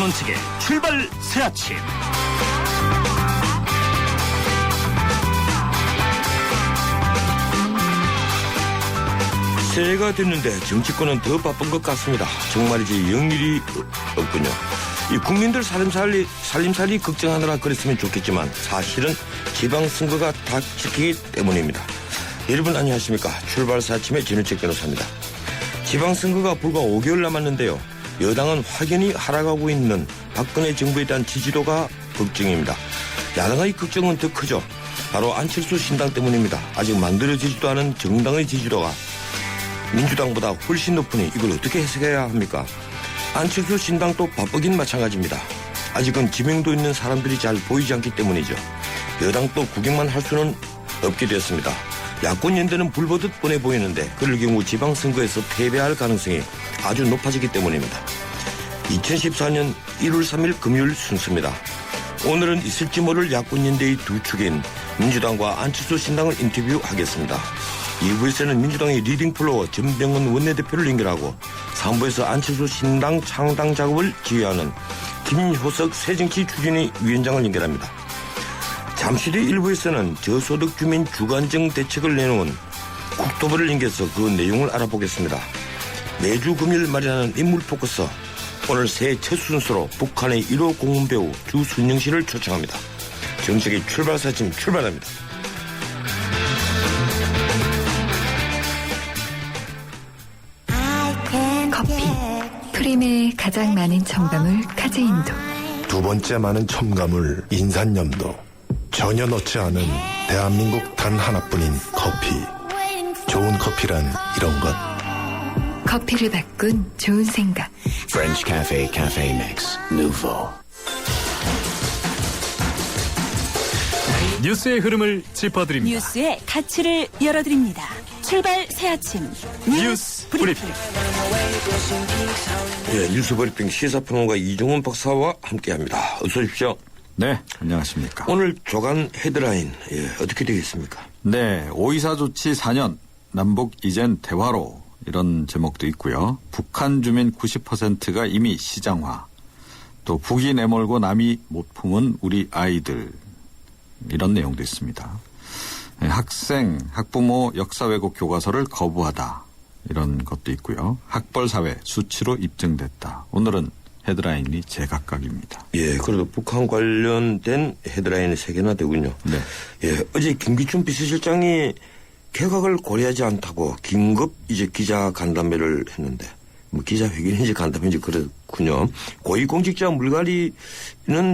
전원책의 출발 새 아침. 새해가 됐는데 정치권은 더 바쁜 것 같습니다. 정말이지 영일이 없군요. 이 국민들 살림살이 걱정하느라 그랬으면 좋겠지만 사실은 지방선거가 닥치기 때문입니다. 여러분 안녕하십니까. 출발 새 아침의 진우책 변호사입니다. 지방선거가 불과 5개월 남았는데요. 여당은 확연히 하락하고 있는 박근혜 정부에 대한 지지도가 걱정입니다. 야당의 걱정은 더 크죠. 바로 안철수 신당 때문입니다. 아직 만들어지지도 않은 정당의 지지도가 민주당보다 훨씬 높으니 이걸 어떻게 해석해야 합니까? 안철수 신당도 바쁘긴 마찬가지입니다. 아직은 지명도 있는 사람들이 잘 보이지 않기 때문이죠. 여당도 구경만 할 수는 없게 되었습니다. 야권 연대는 불보듯 뻔해 보이는데 그럴 경우 지방선거에서 패배할 가능성이 아주 높아지기 때문입니다. 2014년 1월 3일 금요일 순서입니다. 오늘은 있을지 모를 야권 연대의 두 축인 민주당과 안철수 신당을 인터뷰하겠습니다. 2부에서는 민주당의 리딩 플로어 전병헌 원내대표를 연결하고 3부에서 안철수 신당 창당 작업을 지휘하는 김효석 새정치추진위 위원장을 연결합니다. 잠시 뒤 1부에서는 저소득 주민 주간정 대책을 내놓은 국토부를 연결해서 그 내용을 알아보겠습니다. 매주 금요일 마련하는 인물 포커스, 오늘 새해 첫 순서로 북한의 1호 공군 배우 주순영 씨를 초청합니다. 정책의 출발사 지금 출발합니다. 커피, 프림의 가장 많은 첨가물 카제인도, 두 번째 많은 첨가물 인산염도, 전혀 넣지 않은 대한민국 단 하나뿐인 커피. 좋은 커피란 이런 것. 커피를 바꾼 좋은 생각. French Cafe Cafe Mix Nouveau. 뉴스의 흐름을 짚어드립니다. 뉴스의 가치를 열어드립니다. 출발 새 아침 뉴스 브리핑. 예, 뉴스 브리핑 시사평론가 이종훈 박사와 함께합니다. 어서 오십시오. 네, 안녕하십니까. 오늘 조간 헤드라인 어떻게 되겠습니까? 네, 5.24 조치 4년 남북 이젠 대화로 이런 제목도 있고요. 북한 주민 90%가 이미 시장화. 또 북이 내몰고 남이 못 품은 우리 아이들. 이런 내용도 있습니다. 학생, 학부모 역사 왜곡 교과서를 거부하다. 이런 것도 있고요. 학벌사회 수치로 입증됐다. 오늘은 헤드라인이 제각각입니다. 예, 그래도 북한 관련된 헤드라인이 3개나 되군요. 네. 예, 어제 김기춘 비서실장이 개각을 고려하지 않다고 긴급 기자 간담회를 했는데, 기자회견인지 간담회인지 그렇군요. 고위공직자 물갈이는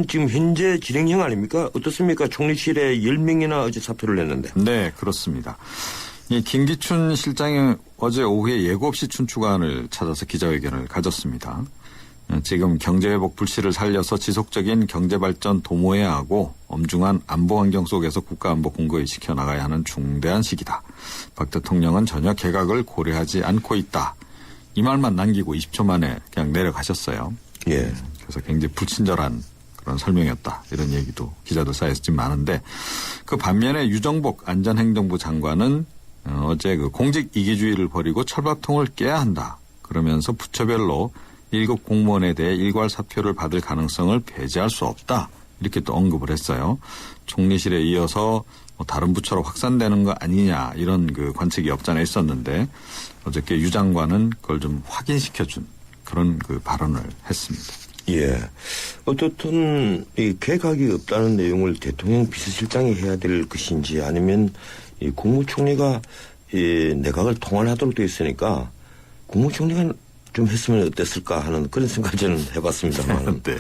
지금 현재 진행형 아닙니까? 어떻습니까? 총리실에 10명이나 어제 사표를 냈는데. 네, 그렇습니다. 이 김기춘 실장이 어제 오후에 예고 없이 춘추관을 찾아서 기자회견을 가졌습니다. 지금 경제회복 불씨를 살려서 지속적인 경제발전 도모해야 하고 엄중한 안보환경 속에서 국가안보 공고히 지켜나가야 하는 중대한 시기다. 박 대통령은 전혀 개각을 고려하지 않고 있다. 이 말만 남기고 20초 만에 그냥 내려가셨어요. 예. 그래서 굉장히 불친절한 그런 설명이었다. 이런 얘기도 기자들 사이에서 좀 많은데, 그 반면에 유정복 안전행정부 장관은 어제 그 공직 이기주의를 버리고 철밥통을 깨야 한다. 그러면서 부처별로 1급 공무원에 대해 일괄 사표를 받을 가능성을 배제할 수 없다. 이렇게 또 언급을 했어요. 총리실에 이어서 다른 부처로 확산되는 거 아니냐, 이런 그 관측이 없잖아 있었는데 어저께 유 장관은 그걸 좀 확인시켜준 그런 그 발언을 했습니다. 예. 어떻든 이 개각이 없다는 내용을 대통령 비서실장이 해야 될 것인지 아니면 이 국무총리가 이 내각을 통할하도록 되어 있으니까 국무총리가 좀 했으면 어땠을까 하는 그런 생각을 저는 해봤습니다만. 네.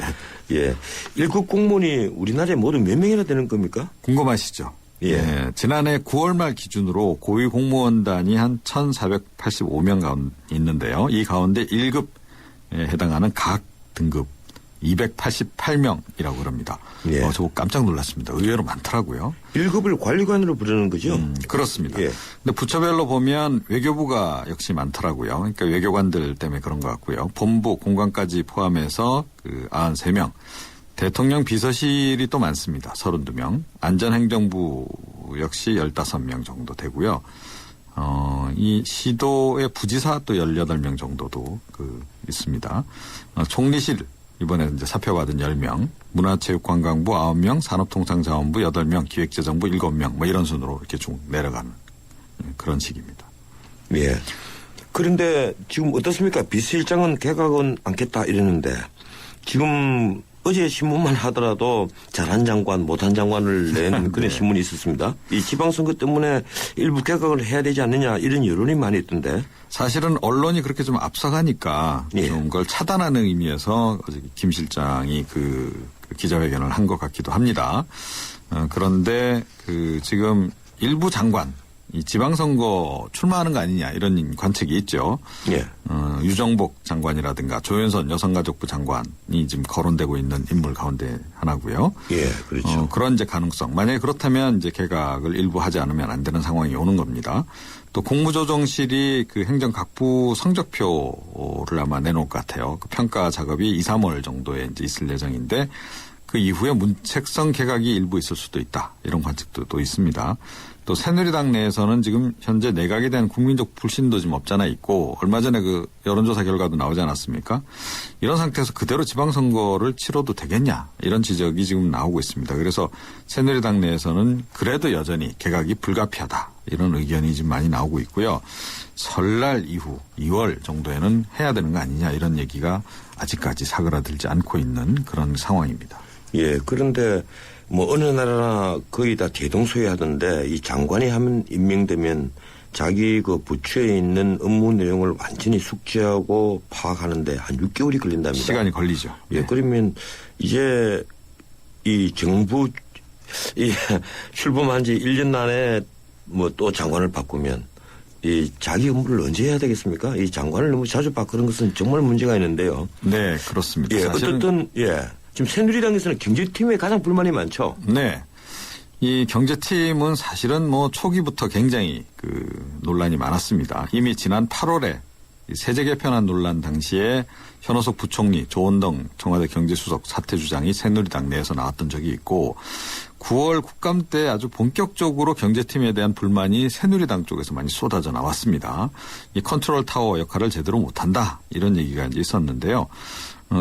예. 1급 공무원이 우리나라에 모두 몇 명이나 되는 겁니까? 궁금하시죠? 예. 지난해 9월 말 기준으로 고위 공무원단이 한 1,485명 가운데 있는데요. 이 가운데 1급에 해당하는 각 등급 288명이라고 그럽니다. 예. 저거 깜짝 놀랐습니다. 의외로 많더라고요. 1급을 관리관으로 부르는 거죠? 그렇습니다. 예. 근데 부처별로 보면 외교부가 역시 많더라고요. 그러니까 외교관들 때문에 그런 것 같고요. 본부, 공관까지 포함해서 그 93명. 대통령 비서실이 또 많습니다. 32명. 안전행정부 역시 15명 정도 되고요. 이 시도의 부지사 또 18명 정도도 있습니다. 총리실 이번에 이제 사표받은 10명, 문화체육관광부 9명, 산업통상자원부 8명, 기획재정부 7명, 뭐 이런 순으로 이렇게 쭉 내려가는 그런 식입니다. 예. 그런데 지금 어떻습니까? 비서실장은 개각은 않겠다 이랬는데 지금 어제 신문만 하더라도 잘한 장관, 못한 장관을 낸 그런 신문이 있었습니다. 이 지방선거 때문에 일부 개각을 해야 되지 않느냐 이런 여론이 많이 있던데. 사실은 언론이 그렇게 좀 앞서가니까 예. 좀 그걸 차단하는 의미에서 어제 김 실장이 그 기자회견을 한 것 같기도 합니다. 그런데 지금 일부 장관 이 지방선거 출마하는 거 아니냐 이런 관측이 있죠. 예. 유정복 장관이라든가 조윤선 여성가족부 장관이 지금 거론되고 있는 인물 가운데 하나고요. 예, 그렇죠. 그런 이제 가능성. 만약에 그렇다면 이제 개각을 일부 하지 않으면 안 되는 상황이 오는 겁니다. 또 국무조정실이 그 행정각부 성적표를 아마 내놓을 것 같아요. 그 평가 작업이 2, 3월 정도에 이제 있을 예정인데 그 이후에 문책성 개각이 일부 있을 수도 있다. 이런 관측도 또 있습니다. 또 새누리당 내에서는 지금 현재 내각에 대한 국민적 불신도 지금 없잖아 있고 얼마 전에 그 여론조사 결과도 나오지 않았습니까? 이런 상태에서 그대로 지방선거를 치러도 되겠냐 이런 지적이 지금 나오고 있습니다. 그래서 새누리당 내에서는 그래도 여전히 개각이 불가피하다 이런 의견이 지금 많이 나오고 있고요. 설날 이후 2월 정도에는 해야 되는 거 아니냐 이런 얘기가 아직까지 사그라들지 않고 있는 그런 상황입니다. 예, 그런데 뭐 어느 나라나 거의 다 대동소이하던데 이 장관이 하면 임명되면 자기 그 부처에 있는 업무 내용을 완전히 숙지하고 파악하는데 한 6개월이 걸린답니다. 시간이 걸리죠. 예, 네. 그러면 이제 이 정부 출범한 지 1년 안에 뭐 또 장관을 바꾸면 이 자기 업무를 언제 해야 되겠습니까? 이 장관을 너무 자주 바꾸는 것은 정말 문제가 있는데요. 네, 그렇습니다. 예, 사실은 어떻든 지금 새누리당에서는 경제팀에 가장 불만이 많죠. 네. 이 경제팀은 사실은 뭐 초기부터 굉장히 그 논란이 많았습니다. 이미 지난 8월에 세제 개편안 논란 당시에 현호석 부총리, 조원동 청와대 경제수석 사퇴 주장이 새누리당 내에서 나왔던 적이 있고 9월 국감 때 아주 본격적으로 경제팀에 대한 불만이 새누리당 쪽에서 많이 쏟아져 나왔습니다. 이 컨트롤 타워 역할을 제대로 못한다 이런 얘기가 이제 있었는데요.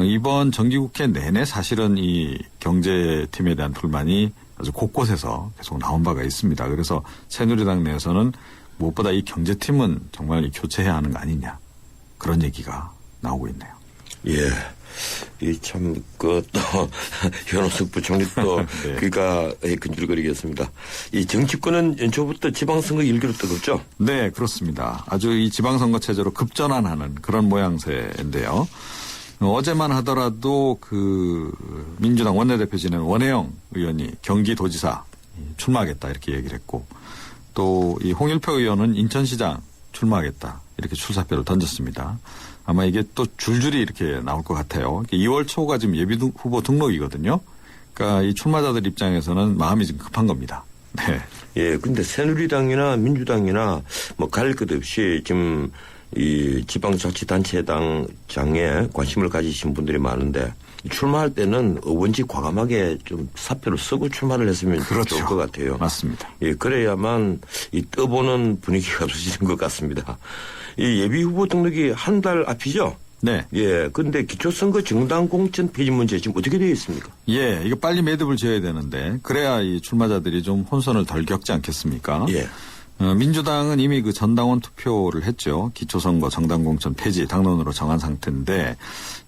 이번 정기국회 내내 사실은 이 경제팀에 대한 불만이 아주 곳곳에서 계속 나온 바가 있습니다. 그래서 새누리당 내에서는 무엇보다 이 경제팀은 정말 교체해야 하는 거 아니냐 그런 얘기가 나오고 있네요. 예. 이 참, 또, 현호석 부총리 또, 네. 귀가 근질거리겠습니다. 이 정치권은 연초부터 지방선거 일기로 뜨겁죠? 네, 그렇습니다. 아주 이 지방선거 체제로 급전환하는 그런 모양새인데요. 어제만 하더라도 그 민주당 원내대표 지낸 원혜영 의원이 경기도지사 출마하겠다 이렇게 얘기를 했고 또 이 홍일표 의원은 인천시장 출마하겠다 이렇게 출사표를 던졌습니다. 아마 이게 또 줄줄이 이렇게 나올 것 같아요. 2월 초가 지금 예비 후보 등록이거든요. 그러니까 이 출마자들 입장에서는 마음이 지금 급한 겁니다. 네. 예, 근데 새누리당이나 민주당이나 뭐 가릴 것 없이 지금 이 지방자치단체장에 관심을 가지신 분들이 많은데 출마할 때는 어원지 과감하게 좀 사표를 쓰고 출마를 했으면 그렇죠. 좋을 것 같아요. 맞습니다. 예, 그래야만 이 떠보는 분위기가 없어지는 것 같습니다. 이 예비 후보 등록이 한 달 앞이죠? 네. 예, 근데 기초선거 정당 공천 폐지 문제 지금 어떻게 되어 있습니까? 예, 이거 빨리 매듭을 지어야 되는데 그래야 이 출마자들이 좀 혼선을 덜 겪지 않겠습니까? 예. 민주당은 이미 그 전당원 투표를 했죠. 기초선거 정당공천 폐지 당론으로 정한 상태인데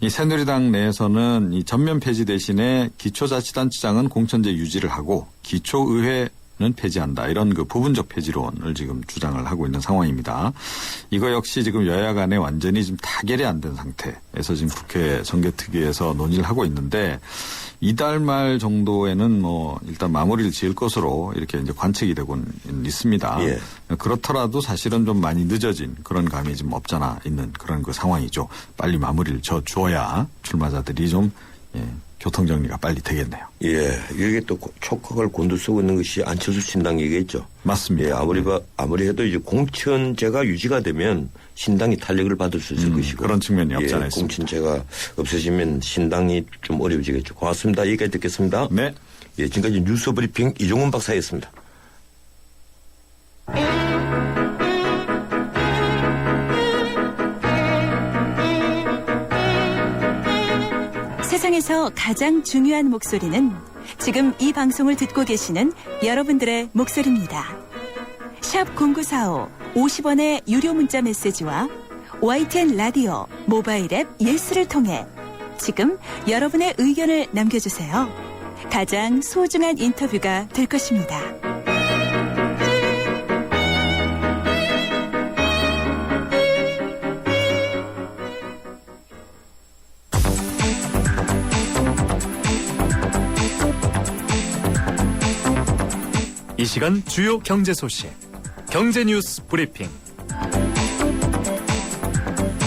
이 새누리당 내에서는 이 전면 폐지 대신에 기초자치단체장은 공천제 유지를 하고 기초의회는 폐지한다. 이런 그 부분적 폐지론을 지금 주장을 하고 있는 상황입니다. 이거 역시 지금 여야 간에 완전히 지금 타결이 안 된 상태에서 지금 국회 정개특위에서 논의를 하고 있는데 이달 말 정도에는 뭐 일단 마무리를 지을 것으로 이렇게 이제 관측이 되고 있습니다. 예. 그렇더라도 사실은 좀 많이 늦어진 그런 감이 좀 없잖아 있는 그런 그 상황이죠. 빨리 마무리를 져줘야 출마자들이 좀 교통정리가 빨리 되겠네요. 예, 이게 또 촉각을 곤두서고 있는 것이 안철수 신당 얘기겠죠. 맞습니다. 예, 아무리 해도 이제 공천제가 유지가 되면 신당이 탄력을 받을 수 있을 것이고. 그런 측면이 없지 않아 예, 있습니다. 공천제가 없어지면 신당이 좀 어려워지겠죠. 고맙습니다. 여기까지 듣겠습니다. 네. 예, 지금까지 뉴스 브리핑 이종훈 박사였습니다. 시장에서 가장 중요한 목소리는 지금 이 방송을 듣고 계시는 여러분들의 목소리입니다. 샵 0945 50원의 유료 문자 메시지와 YTN 라디오 모바일 앱 예스를 통해 지금 여러분의 의견을 남겨주세요. 가장 소중한 인터뷰가 될 것입니다. 이 시간 주요 경제 소식 경제 뉴스 브리핑.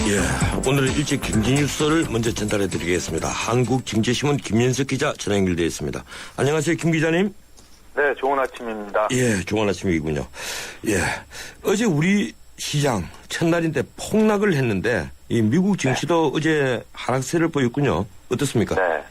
예, 오늘은 일찍 경제 뉴스를 먼저 전달해드리겠습니다. 한국경제신문 김현석 기자 전화 연결되어 있습니다. 안녕하세요, 김 기자님. 네, 좋은 아침입니다. 예, 좋은 아침이군요. 예, 어제 우리 시장 첫날인데 폭락을 했는데 이 미국 증시도 어제 하락세를 보였군요. 어떻습니까? 네.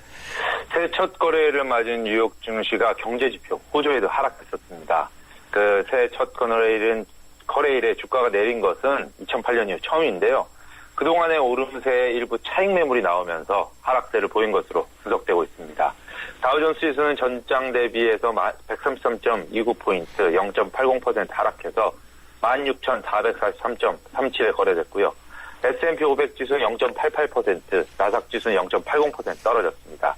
새해 첫 거래를 맞은 뉴욕 증시가 경제지표 호조에도 하락했었습니다. 그 새해 첫 거래일에 주가가 내린 것은 2008년 이후 처음인데요. 그동안의 오름세에 일부 차익 매물이 나오면서 하락세를 보인 것으로 분석되고 있습니다. 다우존스 지수는 전장 대비해서 133.29포인트 0.80% 하락해서 16,443.37에 거래됐고요. S&P 500 지수는 0.88%, 나스닥 지수는 0.80% 떨어졌습니다.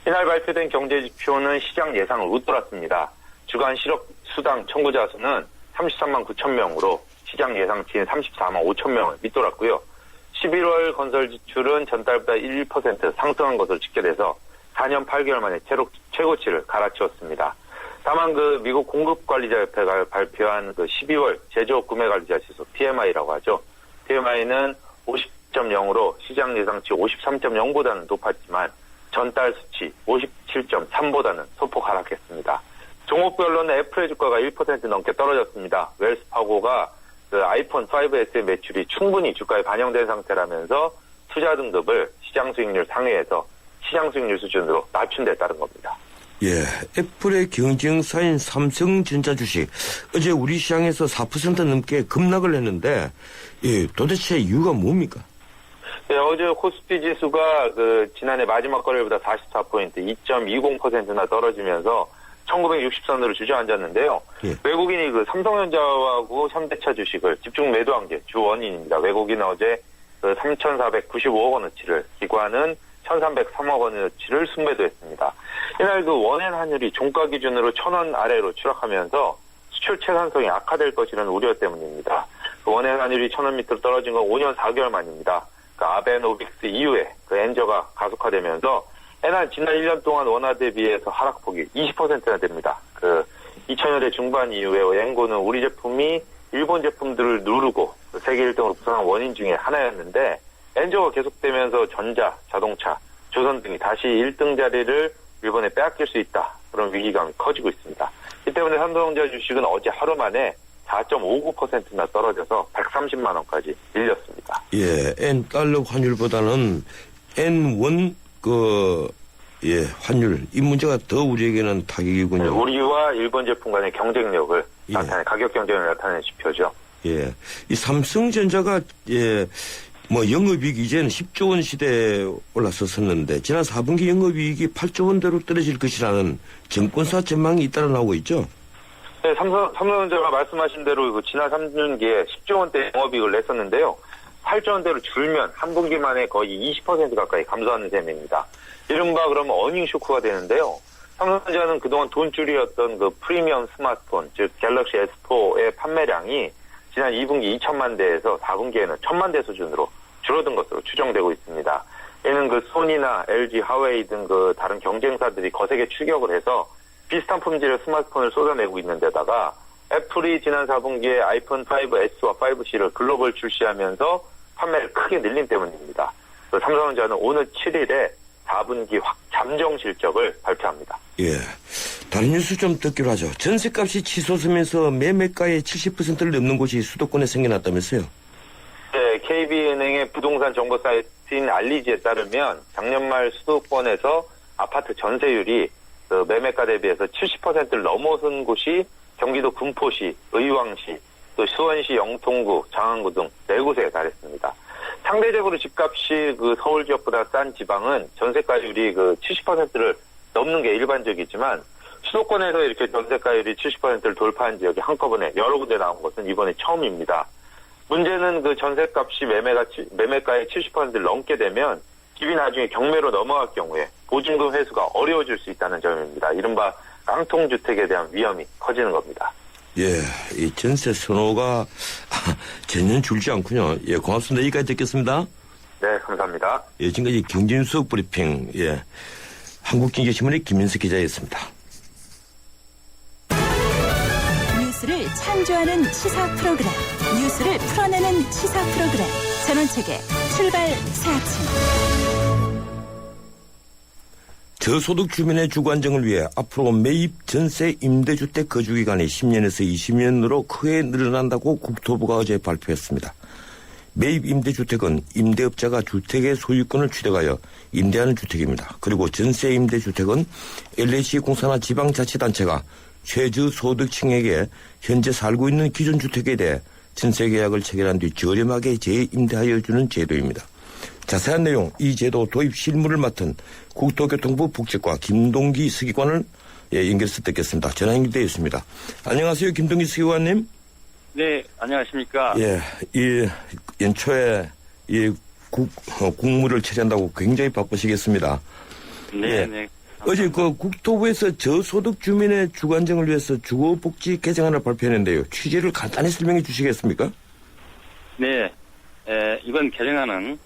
이날 발표된 경제지표는 시장 예상을 웃돌았습니다. 주간 실업 수당 청구자 수는 33만 9천 명으로 시장 예상치인 34만 5천 명을 밑돌았고요. 11월 건설 지출은 전달보다 1% 상승한 것으로 집계돼서 4년 8개월 만에 최고치를 갈아치웠습니다. 다만 그 미국 공급관리자협회가 발표한 그 12월 제조업 구매관리자 지수 PMI라고 하죠. PMI는 50.0으로 시장 예상치 53.0보다는 높았지만 전달 수치 57.3보다는 소폭 하락했습니다. 종목별로는 애플의 주가가 1% 넘게 떨어졌습니다. 웰스파고가 그 아이폰 5S의 매출이 충분히 주가에 반영된 상태라면서 투자 등급을 시장 수익률 상회에서 시장 수익률 수준으로 낮춘 데 따른 겁니다. 예, 애플의 경쟁사인 삼성전자 주식 어제 우리 시장에서 4% 넘게 급락을 했는데 예, 도대체 이유가 뭡니까? 네, 어제 코스피 지수가 그 지난해 마지막 거래일보다 44포인트 2.20%나 떨어지면서 1960선으로 주저앉았는데요. 예. 외국인이 그 삼성전자하고 현대차 주식을 집중 매도한 게 주 원인입니다. 외국인은 어제 그 3,495억 원어치를, 기관은 1,303억 원어치를 순매도했습니다. 이날 그 원엔 환율이 종가 기준으로 1,000원 아래로 추락하면서 수출 채산성이 악화될 것이라는 우려 때문입니다. 그 원엔 환율이 1,000원 밑으로 떨어진 건 5년 4개월 만입니다. 그 아베노믹스 이후에 그 엔저가 가속화되면서 엔화 지난 1년 동안 원화 대비해서 하락폭이 20%나 됩니다. 그 2000년대 중반 이후에 엔고는 우리 제품이 일본 제품들을 누르고 세계 1등으로 부상한 원인 중에 하나였는데 엔저가 계속되면서 전자, 자동차, 조선 등이 다시 1등 자리를 일본에 빼앗길 수 있다. 그런 위기감이 커지고 있습니다. 이 때문에 삼성전자 주식은 어제 하루 만에 4.59%나 떨어져서 130만 원까지 밀렸습니다. 예, 엔 달러 환율보다는 엔 원 환율 이 문제가 더 우리에게는 타격이군요. 네, 우리와 일본 제품 간의 경쟁력을 나타내 가격 경쟁을 나타내는 지표죠. 예, 이 삼성전자가 영업이익이 이제는 10조 원 시대에 올라섰었는데 지난 4분기 영업이익이 8조 원대로 떨어질 것이라는 증권사 전망이 잇따라 나오고 있죠. 네, 삼성전자가 말씀하신 대로 지난 3분기에 10조 원대 영업이익을 냈었는데요. 8조 원대로 줄면 한 분기 만에 거의 20% 가까이 감소하는 셈입니다. 이른바 그러면 어닝 쇼크가 되는데요. 삼성전자는 그동안 돈줄이었던 그 프리미엄 스마트폰, 즉 갤럭시 S4의 판매량이 지난 2분기 2천만 대에서 4분기에는 1,000만 대 수준으로 줄어든 것으로 추정되고 있습니다. 이는 그 소니나 LG, 하웨이 등 그 다른 경쟁사들이 거세게 추격을 해서 비슷한 품질의 스마트폰을 쏟아내고 있는 데다가 애플이 지난 4분기에 아이폰 5S와 5C를 글로벌 출시하면서 판매를 크게 늘린 때문입니다. 삼성전자는 오늘 7일에 4분기 잠정 실적을 발표합니다. 예, 다른 뉴스 좀 듣기로 하죠. 전세값이 치솟으면서 매매가의 70%를 넘는 곳이 수도권에 생겨났다면서요? 네, KB은행의 부동산 정보 사이트인 알리지에 따르면 작년 말 수도권에서 아파트 전세율이 그 매매가 대비해서 70%를 넘어선 곳이 경기도 금포시, 의왕시, 또 수원시, 영통구, 장안구 등 4곳에 달했습니다. 상대적으로 집값이 그 서울 지역보다 싼 지방은 전세가율이 그 70%를 넘는 게 일반적이지만 수도권에서 이렇게 전세가율이 70%를 돌파한 지역이 한꺼번에 여러 군데 나온 것은 이번에 처음입니다. 문제는 그 전세값이 매매가의 70%를 넘게 되면 집이 나중에 경매로 넘어갈 경우에 보증금 회수가 어려워질 수 있다는 점입니다. 이른바 깡통주택에 대한 위험이 커지는 겁니다. 예, 이 전세 선호가 전혀 줄지 않군요. 예, 고맙습니다. 여기까지 듣겠습니다. 네, 감사합니다. 예, 지금까지 경제뉴스 브리핑, 예, 한국경제신문의 김민석 기자였습니다. 뉴스를 창조하는 시사 프로그램, 뉴스를 풀어내는 시사 프로그램, 전원책의 출발 사진. 저소득 주민의 주거 안정을 위해 앞으로 매입 전세 임대주택 거주기간이 10년에서 20년으로 크게 늘어난다고 국토부가 어제 발표했습니다. 매입 임대주택은 임대업자가 주택의 소유권을 취득하여 임대하는 주택입니다. 그리고 전세 임대주택은 LH 공사나 지방자치단체가 최저소득층에게 현재 살고 있는 기존 주택에 대해 전세계약을 체결한 뒤 저렴하게 재임대하여 주는 제도입니다. 자세한 내용, 이 제도 도입 실무를 맡은 국토교통부 복지과 김동기 서기관을 연결해서 듣겠습니다. 전화 연결되어 있습니다. 안녕하세요, 김동기 서기관님. 네, 안녕하십니까. 예, 이 연초에 이 국무를 처리한다고 굉장히 바쁘시겠습니다. 네, 예. 네. 어제 그 국토부에서 저소득 주민의 주거 안정을 위해서 주거복지 개정안을 발표했는데요. 취지를 간단히 설명해 주시겠습니까? 네, 이번 개정안은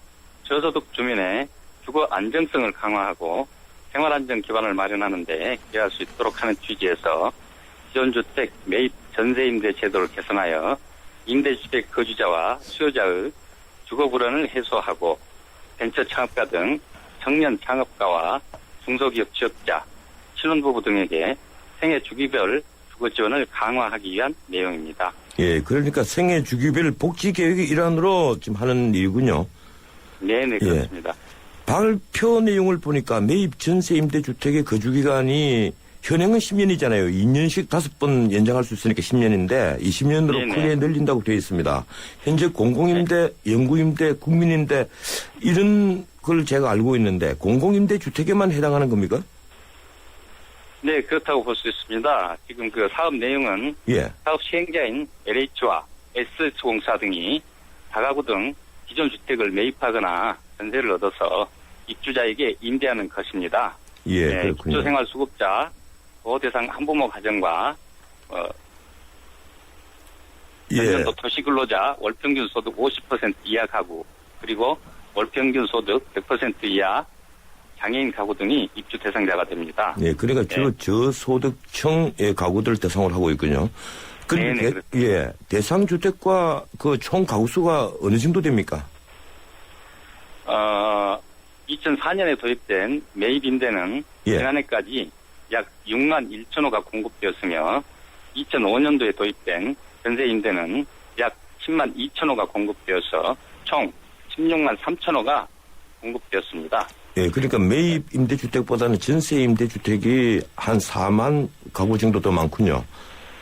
저소득 주민의 주거 안정성을 강화하고 생활안정 기반을 마련하는 데 기여할 수 있도록 하는 취지에서 기존주택 매입 전세임대 제도를 개선하여 임대주택 거주자와 수요자의 주거 불안을 해소하고 벤처 창업가 등 청년 창업가와 중소기업 취업자, 신혼부부 등에게 생애 주기별 주거 지원을 강화하기 위한 내용입니다. 예, 그러니까 생애 주기별 복지 계획의 일환으로 지금 하는 일이군요. 네, 그렇습니다. 발표 내용을 보니까 매입 전세 임대주택의 거주기간이 현행은 10년이잖아요. 2년씩 5번 연장할 수 있으니까 10년인데 20년으로 크게 늘린다고 되어 있습니다. 현재 공공임대, 영구임대, 국민임대 이런 걸 제가 알고 있는데 공공임대 주택에만 해당하는 겁니까? 네, 그렇다고 볼 수 있습니다. 지금 그 사업 내용은 사업 시행자인 LH와 S공사 등이 다가구 등 기존 주택을 매입하거나 전세를 얻어서 입주자에게 임대하는 것입니다. 예, 그렇군요. 기초생활수급자, 보호대상 한부모 가정과 전년도 도시근로자 월평균 소득 50% 이하 가구 그리고 월평균 소득 100% 이하 장애인 가구 등이 입주 대상자가 됩니다. 네, 그러니까 주로 저소득층의 가구들 대상으로 하고 있군요. 예, 대상 주택과 그 총 가구 수가 어느 정도 됩니까? 2004년에 도입된 매입 임대는 지난해까지 약 6만 1천 호가 공급되었으며 2005년도에 도입된 전세 임대는 약 10만 2천 호가 공급되어서 총 16만 3천 호가 공급되었습니다. 예, 그러니까 매입 임대주택보다는 전세 임대주택이 한 4만 가구 정도 더 많군요.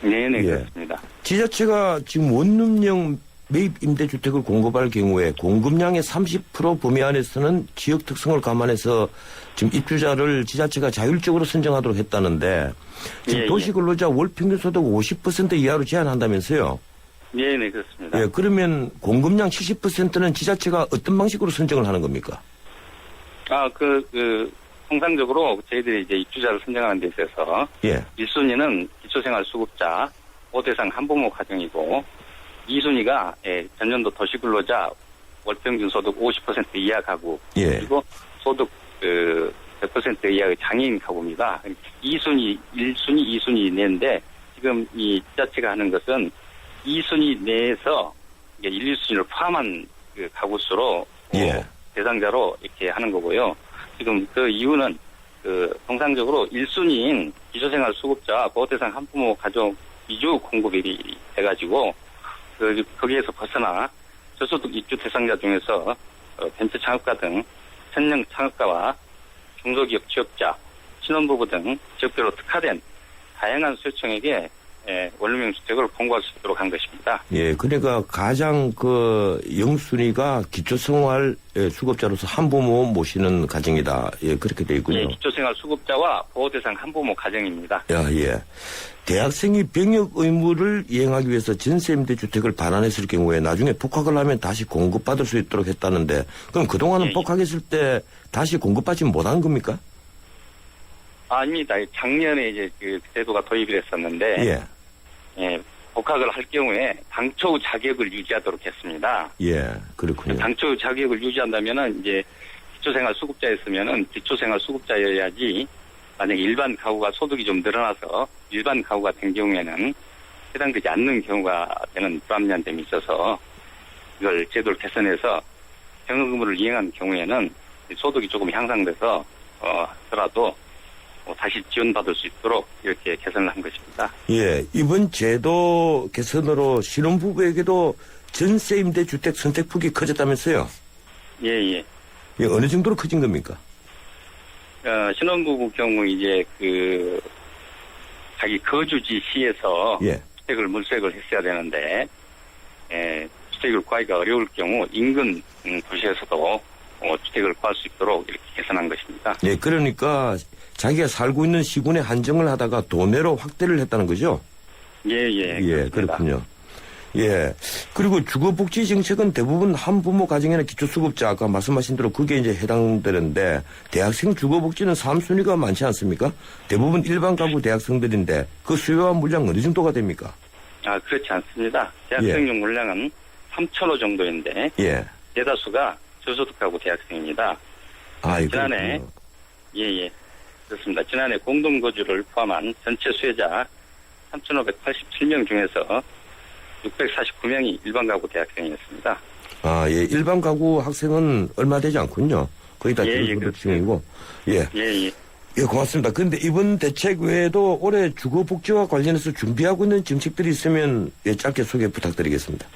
네, 그렇습니다. 지자체가 지금 원룸형 매입 임대주택을 공급할 경우에 공급량의 30% 범위 안에서는 지역 특성을 감안해서 지금 입주자를 지자체가 자율적으로 선정하도록 했다는데 지금 도시근로자 월평균 소득 50% 이하로 제한한다면서요? 네, 그렇습니다. 예, 그러면 공급량 70%는 지자체가 어떤 방식으로 선정을 하는 겁니까? 통상적으로 저희들이 이제 입주자를 선정하는 데 있어서 1순위는 기초생활수급자, 보호대상 한부모 가정이고 2순위가 전년도 도시근로자 월평균 소득 50% 이하 가구 그리고 소득 100% 이하의 장애인 가구입니다. 2순위, 1순위, 2순위 내인데 지금 이 지자체가 하는 것은 2순위 내에서 1, 2순위를 포함한 그 가구 수로 대상자로 이렇게 하는 거고요. 지금 그 이유는 통상적으로 1순위인 기초생활 수급자 보호대상 한부모 가족 위주 공급이 돼가지고 거기에서 벗어나 저소득 입주 대상자 중에서 벤처 창업가 등 청년 창업가와 중소기업 취업자, 신혼부부 등 지역별로 특화된 다양한 수요층에게 원룸형 주택을 공고할 수 있도록 한 것입니다. 예, 그러니까 가장 그 영순위가 기초생활 수급자로서 한부모 모시는 가정이다. 예, 그렇게 돼 있군요. 예, 기초생활 수급자와 보호대상 한부모 가정입니다. 예. 대학생이 병역 의무를 이행하기 위해서 전세임대 주택을 반환했을 경우에 나중에 복학을 하면 다시 공급받을 수 있도록 했다는데 그럼 그동안은 복학했을 때 다시 공급받지 못한 겁니까? 아닙니다. 작년에 이제 그 제도가 도입이 됐었는데 복학을 할 경우에 당초 자격을 유지하도록 했습니다. 예, 그렇군요. 당초 자격을 유지한다면은 이제 기초생활 수급자였으면은 기초생활 수급자여야지 만약에 일반 가구가 소득이 좀 늘어나서 일반 가구가 된 경우에는 해당되지 않는 경우가 되는 불합리한 점이 있어서 이걸 제도를 개선해서 병역 의무를 이행한 경우에는 소득이 조금 향상돼서 하더라도 다시 지원받을 수 있도록 이렇게 개선을 한 것입니다. 예, 이번 제도 개선으로 신혼부부에게도 전세임대 주택 선택폭이 커졌다면서요? 예, 어느 정도로 커진 겁니까? 신혼부부 경우 이제 그 자기 거주지 시에서 주택을 물색을 했어야 되는데 주택을 구하기가 어려울 경우 인근 도시에서도 주택을 구할 수 있도록 이렇게 개선한 것입니다. 예, 그러니까 자기가 살고 있는 시군에 한정을 하다가 도내로 확대를 했다는 거죠? 예, 그렇군요. 예. 그리고 주거복지 정책은 대부분 한부모 가정이나 기초수급자 아까 말씀하신 대로 그게 이제 해당되는데 대학생 주거복지는 3순위가 많지 않습니까? 대부분 일반 가구 대학생들인데 그 수요와 물량 어느 정도가 됩니까? 그렇지 않습니다. 대학생용 물량은 3,000호 정도인데 대다수가 저소득 가구 대학생입니다. 지난해 그렇습니다. 지난해 공동거주를 포함한 전체 수혜자 3,587명 중에서 649명이 일반 가구 대학생이었습니다. 일반 가구 학생은 얼마 되지 않군요. 거의 다 중이고. 예, 고맙습니다. 그런데 이번 대책 외에도 올해 주거복지와 관련해서 준비하고 있는 정책들이 있으면 짧게 소개 부탁드리겠습니다.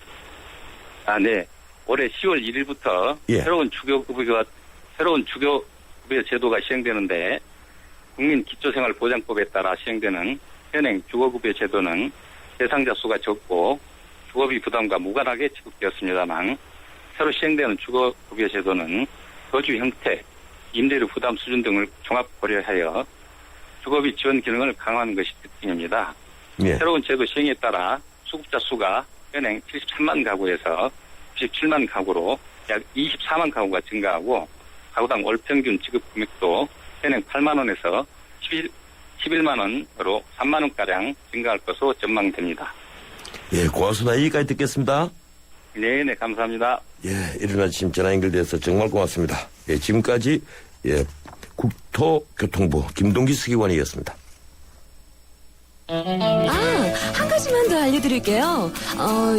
네. 올해 10월 1일부터 새로운 주거급여 제도가 시행되는데 국민 기초생활보장법에 따라 시행되는 현행 주거급여 제도는 대상자 수가 적고 주거비 부담과 무관하게 지급되었습니다만 새로 시행되는 주거급여 제도는 거주 형태, 임대료 부담 수준 등을 종합 고려하여 주거비 지원 기능을 강화하는 것이 특징입니다. 새로운 제도 시행에 따라 수급자 수가 현행 73만 가구에서 97만 가구로 약 24만 가구가 증가하고 가구당 월 평균 지급 금액도 현행 8만 원에서 11만 원으로 3만 원가량 증가할 것으로 전망됩니다. 예, 고맙습니다. 여기까지 듣겠습니다. 네, 감사합니다. 이른 아침 전화 연결돼서 정말 고맙습니다. 지금까지 국토교통부 김동기 서기관이었습니다. 한 가지만 더 알려드릴게요.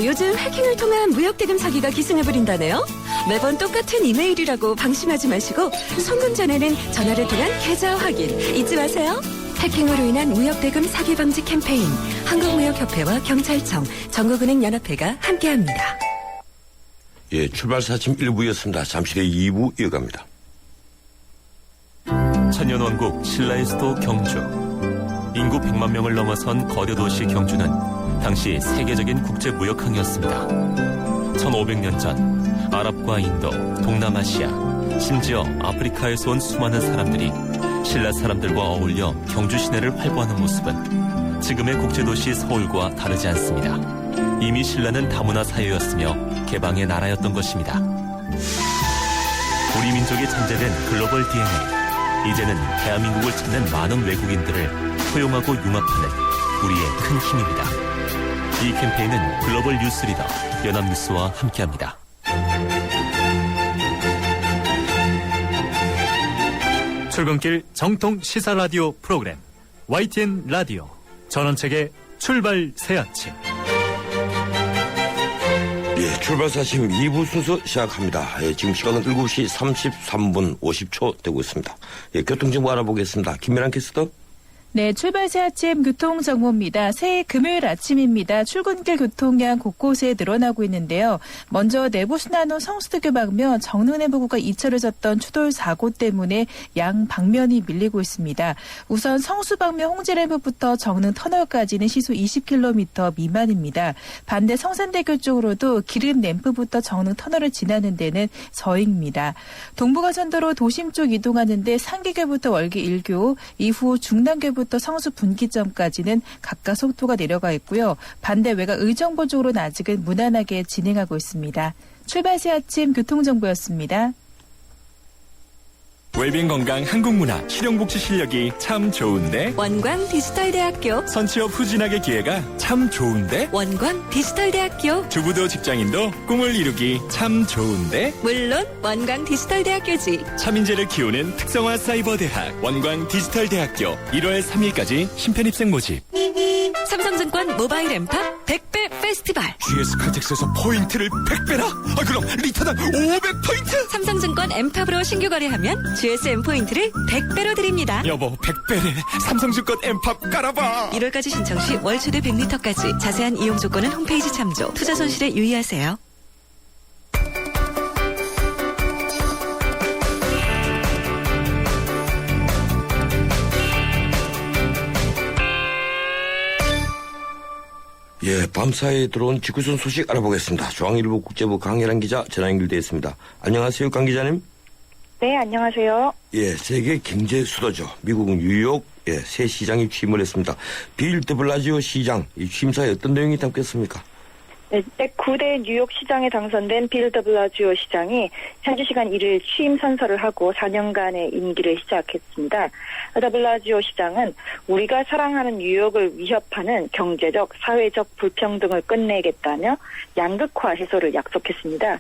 요즘 해킹을 통한 무역대금 사기가 기승해버린다네요. 매번 똑같은 이메일이라고 방심하지 마시고 송금 전에는 전화를 통한 계좌 확인 잊지 마세요. 해킹으로 인한 무역대금 사기 방지 캠페인 한국무역협회와 경찰청, 전국은행연합회가 함께합니다. 출발사 아침 1부였습니다. 잠시 후에 2부 이어갑니다. 천년왕국 신라의 수도 경주. 인구 100만 명을 넘어선 거대 도시 경주는 당시 세계적인 국제무역항이었습니다. 1500년 전 아랍과 인도, 동남아시아, 심지어 아프리카에서 온 수많은 사람들이 신라 사람들과 어울려 경주 시내를 활보하는 모습은 지금의 국제도시 서울과 다르지 않습니다. 이미 신라는 다문화 사회였으며 개방의 나라였던 것입니다. 우리 민족이 전제된 글로벌 DNA. 이제는 대한민국을 찾는 많은 외국인들을 포용하고 융합하는 우리의 큰 힘입니다. 이 캠페인은 글로벌 뉴스 리더 연합뉴스와 함께합니다. 출근길 정통 시사 라디오 프로그램 YTN 라디오 전원책의 출발 새 아침. 출발사 아침 2부 순서 시작합니다. 지금 시간은 7시 33분 50초 되고 있습니다. 교통정보 알아보겠습니다. 김민환 캐스터. 네, 출발 새 아침 교통정보입니다. 새해 금요일 아침입니다. 출근길 교통량 곳곳에 늘어나고 있는데요. 먼저 내부순환로 성수대교 방면 정릉내부구가 2차를 졌던 추돌 사고 때문에 양 방면이 밀리고 있습니다. 우선 성수 방면 홍지램프부터 정릉 터널까지는 시속 20km 미만입니다. 반대 성산대교 쪽으로도 기름 램프부터 정릉 터널을 지나는 데는 서행입니다. 동부가선도로 도심 쪽 이동하는데 상계교부터 월계 1교, 이후 중랑교부터 성수 분기점까지는 각각 속도가 내려가 있고요. 반대 외곽 의정부 쪽으로는 아직은 무난하게 진행하고 있습니다. 출발 새 아침 교통정보였습니다. 웰빙 건강 한국문화 실용복지 실력이 참 좋은데 원광 디지털대학교 선취업 후진학의 기회가 참 좋은데 원광 디지털대학교 주부도 직장인도 꿈을 이루기 참 좋은데 물론 원광 디지털대학교지. 차민재를 키우는 특성화 사이버대학 원광 디지털대학교 1월 3일까지 신편입생 모집. 삼성증권 모바일 엠팝 100배 페스티벌. GS 칼텍스에서 포인트를 100배나? 그럼 리터당 500포인트? 삼성증권 엠팝으로 신규 거래하면 GSM 포인트를 100배로 드립니다. 여보 100배래. 삼성증권 엠팝 깔아봐. 1월까지 신청 시 월 최대 100리터까지. 자세한 이용 조건은 홈페이지 참조. 투자 손실에 유의하세요. 예, 밤사이에 들어온 직구선 소식 알아보겠습니다. 중앙일보 국제부 강혜란 기자 전화 연결되어 있습니다. 안녕하세요, 강 기자님. 네, 안녕하세요. 예, 세계 경제 수도죠. 미국은 뉴욕 새 시장이 취임을 했습니다. 빌 드 블라지오 시장, 이 취임사에 어떤 내용이 담겼습니까? 네, 109대 뉴욕 시장에 당선된 빌 드 블라지오 시장이 현지 시간 1일 취임 선서를 하고 4년간의 임기를 시작했습니다. 드 블라지오 시장은 우리가 사랑하는 뉴욕을 위협하는 경제적, 사회적 불평등을 끝내겠다며 양극화 해소를 약속했습니다.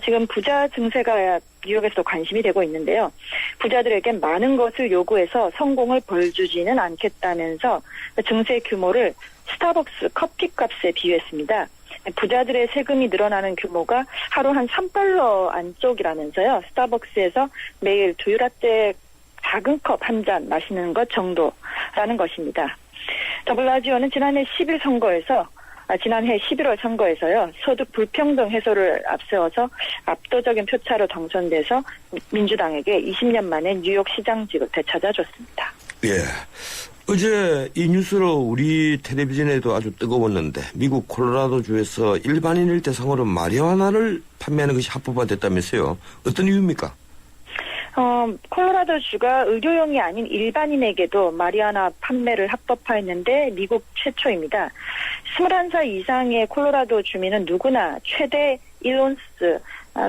지금 부자 증세가 뉴욕에서도 관심이 되고 있는데요. 부자들에게 많은 것을 요구해서 성공을 벌주지는 않겠다면서 증세 규모를 스타벅스 커피값에 비유했습니다. 부자들의 세금이 늘어나는 규모가 하루 한 $3 안쪽이라면서요. 스타벅스에서 매일 두유라떼 작은 컵 한 잔 마시는 것 정도라는 것입니다. 더 블라지오는 지난해 11월 선거에서요. 소득 불평등 해소를 앞세워서 압도적인 표차로 당선돼서 민주당에게 20년 만에 뉴욕 시장직을 되찾아줬습니다. 예. 어제 이 뉴스로 우리 텔레비전에도 아주 뜨거웠는데 미국 콜로라도주에서 일반인을 대상으로 마리화나를 판매하는 것이 합법화됐다면서요. 어떤 이유입니까? 콜로라도주가 의료용이 아닌 일반인에게도 마리화나 판매를 합법화했는데 미국 최초입니다. 21살 이상의 콜로라도 주민은 누구나 최대 1온스,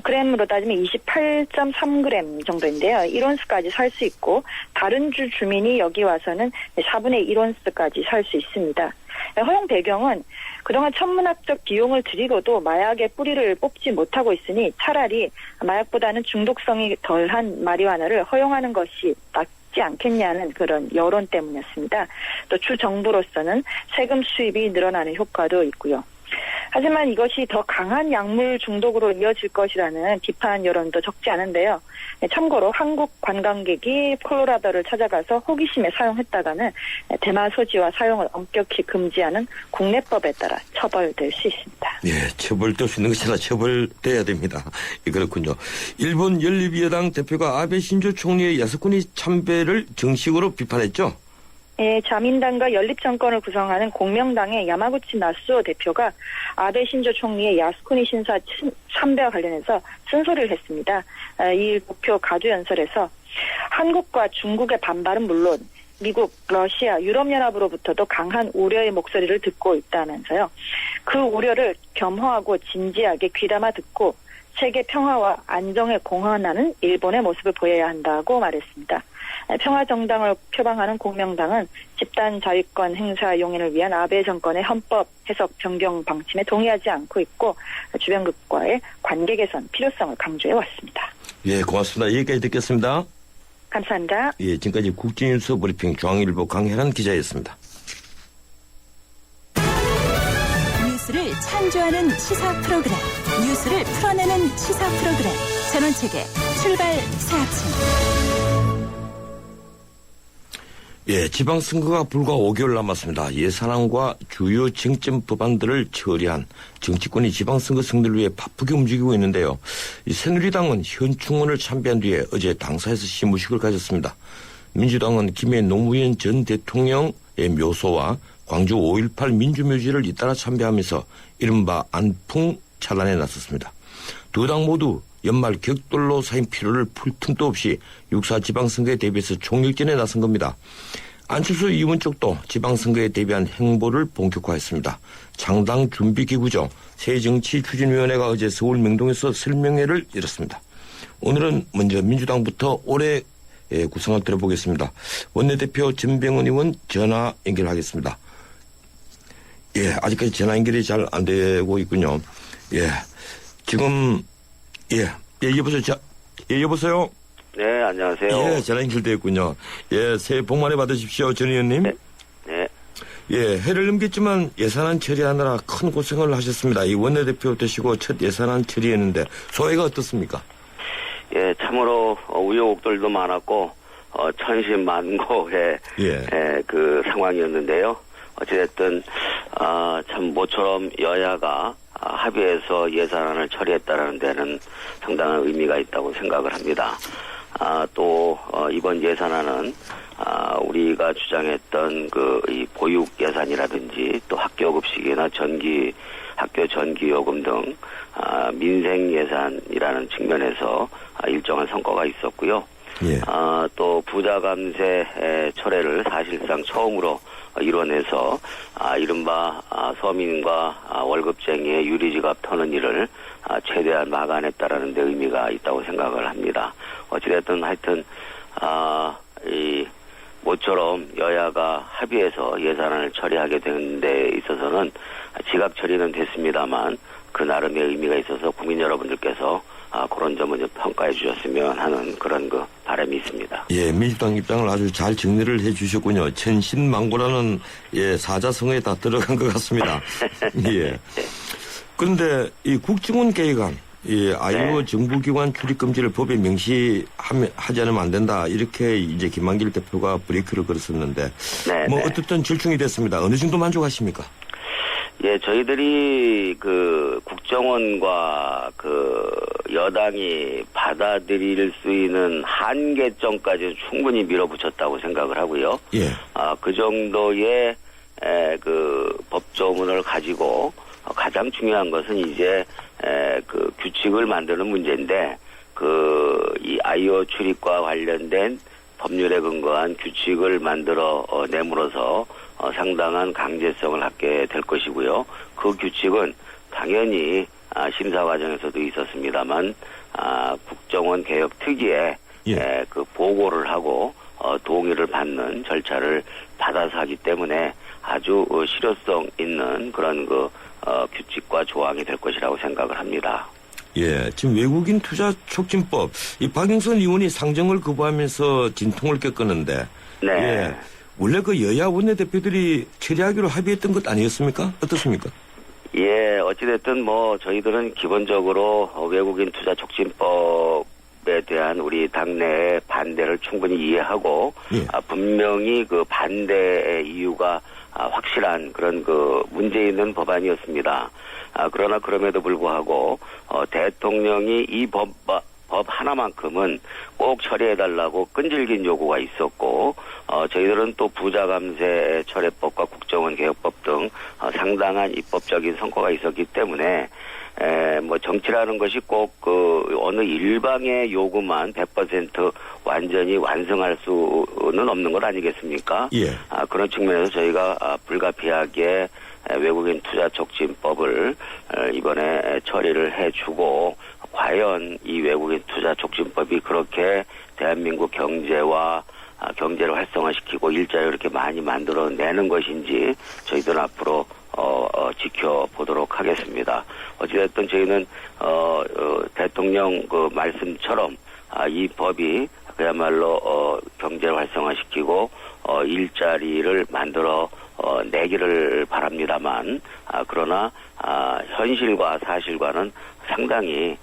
그램으로 따지면 28.3g 정도인데요. 1온스까지 살 수 있고 다른 주 주민이 여기 와서는 4분의 1온스까지 살 수 있습니다. 허용 배경은 그동안 천문학적 비용을 들이고도 마약의 뿌리를 뽑지 못하고 있으니 차라리 마약보다는 중독성이 덜한 마리화나를 허용하는 것이 낫지 않겠냐는 그런 여론 때문이었습니다. 또 주 정부로서는 세금 수입이 늘어나는 효과도 있고요. 하지만 이것이 더 강한 약물 중독으로 이어질 것이라는 비판 여론도 적지 않은데요. 참고로 한국 관광객이 콜로라도를 찾아가서 호기심에 사용했다가는 대마 소지와 사용을 엄격히 금지하는 국내법에 따라 처벌될 수 있습니다. 예, 처벌될 수 있는 것이 아니라 처벌돼야 됩니다. 예, 그렇군요. 일본 연립여당 대표가 아베 신조 총리의 야스쿠니 참배를 정식으로 비판했죠? 예, 자민당과 연립정권을 구성하는 공명당의 야마구치 나스오 대표가 아베 신조 총리의 야스쿠니 신사 참배와 관련해서 쓴소리를 했습니다. 2일 도쿄 가주연설에서 한국과 중국의 반발은 물론 미국, 러시아, 유럽연합으로부터도 강한 우려의 목소리를 듣고 있다면서요. 그 우려를 겸허하고 진지하게 귀담아 듣고 세계 평화와 안정에 공헌하는 일본의 모습을 보여야 한다고 말했습니다. 평화정당을 표방하는 공명당은 집단 자위권 행사 용인을 위한 아베 정권의 헌법 해석 변경 방침에 동의하지 않고 있고 주변국과의 관계 개선 필요성을 강조해 왔습니다. 예, 고맙습니다. 여기까지 듣겠습니다. 감사합니다. 예, 지금까지 국제뉴스 브리핑 중앙일보 강혜란 기자였습니다. 뉴스를 창조하는 시사 프로그램, 뉴스를 풀어내는 시사 프로그램, 전원책의 출발 새 아침. 예, 지방선거가 불과 5개월 남았습니다. 예산안과 주요 쟁점 법안들을 처리한 정치권이 지방선거 승리를 위해 바쁘게 움직이고 있는데요. 이 새누리당은 현충원을 참배한 뒤에 어제 당사에서 시무식을 가졌습니다. 민주당은 김해 노무현 전 대통령의 묘소와 광주 5.18 민주묘지를 잇따라 참배하면서 이른바 안풍 찬란에 나섰습니다. 두 당 모두 연말 격돌로 쌓인 피로를 풀 틈도 없이 6.4 지방선거에 대비해서 총력전에 나선 겁니다. 안철수 의원 쪽도 지방선거에 대비한 행보를 본격화했습니다. 창당 준비기구죠. 새정치추진위원회가 어제 서울 명동에서 설명회를 열었습니다. 오늘은 먼저 민주당부터 올해 구성을 들어보겠습니다. 원내대표 전병헌 의원 전화 연결하겠습니다. 예, 아직까지 전화 연결이 잘 안 되고 있군요. 예, 지금 여보세요. 여보세요. 네, 안녕하세요. 예, 전화 연결되었군요. 예, 새해 복 많이 받으십시오, 전 의원님. 네. 예, 해를 넘겼지만 예산안 처리하느라 큰 고생을 하셨습니다. 이 원내대표 되시고 첫 예산안 처리했는데 소회가 어떻습니까? 예, 참으로 우여곡절도 많았고 천신만고의 그 상황이었는데요. 어찌됐든 참 모처럼 여야가 합의해서 예산안을 처리했다라는 데는 상당한 의미가 있다고 생각을 합니다. 또 이번 예산안은 우리가 주장했던 이 보육 예산이라든지 또 학교급식이나 학교 전기요금 등 민생 예산이라는 측면에서 일정한 성과가 있었고요. 예. 또 부자 감세 철회를 사실상 처음으로 이뤄내서 이른바 서민과 월급쟁이의 유리지갑 터는 일을 최대한 막아냈다라는 데 의미가 있다고 생각을 합니다. 어찌됐든 하여튼 이 모처럼 여야가 합의해서 예산안을 처리하게 된 데 있어서는 지각 처리는 됐습니다만 그 나름의 의미가 있어서 국민 여러분들께서 그런 점을 좀 평가해 주셨으면 하는 그런 바람이 있습니다. 예, 민주당 입장을 아주 잘 정리를 해 주셨군요. 천신만고라는 사자성어에 다 들어간 것 같습니다. 예. 그런데 이 국정원 개혁안, 아이오 정부기관 출입금지를 법에 명시하지 않으면 안 된다. 이렇게 이제 김만길 대표가 브레이크를 걸었었는데, 어떻든 절충이 됐습니다. 어느 정도 만족하십니까? 예, 저희들이 국정원과 여당이 받아들일 수 있는 한계점까지는 충분히 밀어붙였다고 생각을 하고요. 예. 그 정도의 법조문을 가지고 가장 중요한 것은 이제 규칙을 만드는 문제인데 이 아이오 출입과 관련된 법률에 근거한 규칙을 만들어 내므로서 상당한 강제성을 갖게 될 것이고요. 그 규칙은 당연히 심사 과정에서도 있었습니다만 국정원 개혁 특위에 보고를 하고 동의를 받는 절차를 받아서 하기 때문에 아주 실효성 있는 그런 규칙과 조항이 될 것이라고 생각을 합니다. 예, 지금 외국인 투자 촉진법, 이 박영선 의원이 상정을 거부하면서 진통을 겪었는데, 예, 원래 여야 원내대표들이 처리하기로 합의했던 것 아니었습니까? 어떻습니까? 예, 어찌됐든 저희들은 기본적으로 외국인 투자 촉진법에 대한 우리 당내의 반대를 충분히 이해하고, 분명히 반대의 이유가 확실한 그런 문제 있는 법안이었습니다. 그러나 그럼에도 불구하고 대통령이 이 법 하나만큼은 꼭 처리해달라고 끈질긴 요구가 있었고 저희들은 또 부자감세 철회법과 국정원 개혁법 등 상당한 입법적인 성과가 있었기 때문에 정치라는 것이 꼭 어느 일방의 요구만 100% 완전히 완성할 수는 없는 것 아니겠습니까? 예. 그런 측면에서 저희가 불가피하게 외국인 투자 촉진법을 이번에 처리를 해주고 과연 이 외국인 투자 촉진법이 그렇게 대한민국 경제를 활성화시키고 일자리를 이렇게 많이 만들어내는 것인지 저희들은 앞으로 지켜보도록 하겠습니다. 어찌됐든 저희는 대통령 말씀처럼 이 법이 그야말로 경제를 활성화시키고 일자리를 만들어 내기를 바랍니다만 그러나 현실과 사실과는 상당히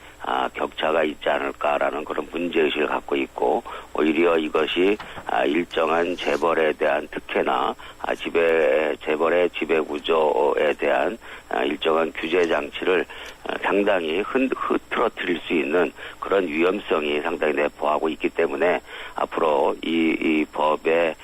격차가 있지 않을까라는 그런 문제의식을 갖고 있고, 오히려 이것이 일정한 재벌에 대한 특혜나 재벌의 지배 구조에 대한 일정한 규제 장치를 상당히 흐트러뜨릴 수 있는 그런 위험성이 상당히 내포하고 있기 때문에 앞으로 이 법의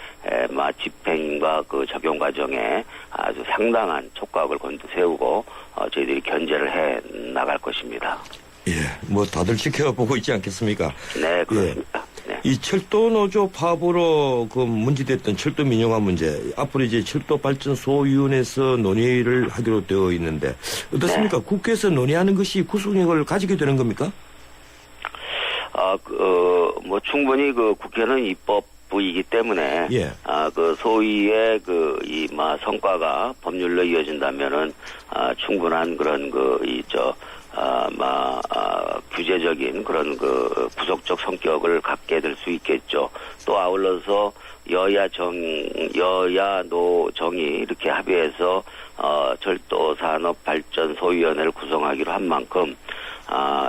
집행과 그 적용 과정에 아주 상당한 촉각을 세우고 저희들이 견제를 해 나갈 것입니다. 예, 뭐 다들 지켜보고 있지 않겠습니까? 네, 그렇습니다. 네. 이 철도 노조 파업으로 그 문제됐던 철도 민영화 문제, 앞으로 이제 철도 발전 소위원회에서 논의를 하기로 되어 있는데 어떻습니까? 네. 국회에서 논의하는 것이 구속력을 가지게 되는 겁니까? 뭐 충분히 그 국회는 입법부이기 때문에 그 소위의 성과가 법률로 이어진다면은 충분한 그런 규제적인 그런 구속적 성격을 갖게 될 수 있겠죠. 또 아울러서 여야 노정이 이렇게 합의해서 철도산업발전소위원회를 구성하기로 한 만큼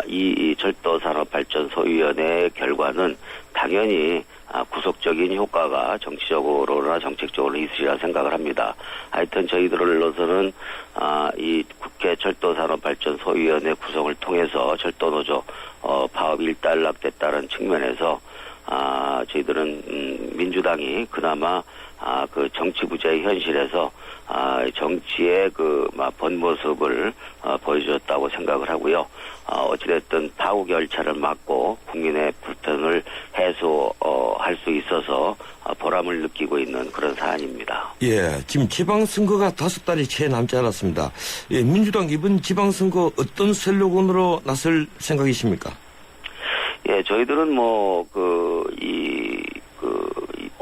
이 철도산업발전소위원회의 결과는 당연히 구속적인 효과가 정치적으로나 정책적으로 있으리라 생각을 합니다. 하여튼 저희들로서는 이 국회 철도산업발전소위원회 구성을 통해서 철도노조 파업이 일단락됐다는 측면에서 저희들은 민주당이 그나마 그 정치 부재의 현실에서 정치의 본 모습을 보여줬다고 생각을 하고요. 어찌됐든 파국 열차를 막고 국민의 불편을 해소할 수 있어서 보람을 느끼고 있는 그런 사안입니다. 예, 지금 지방선거가 5달이 채 남지 않았습니다. 예, 민주당 이번 지방선거 어떤 슬로건으로 나설 생각이십니까? 예, 저희들은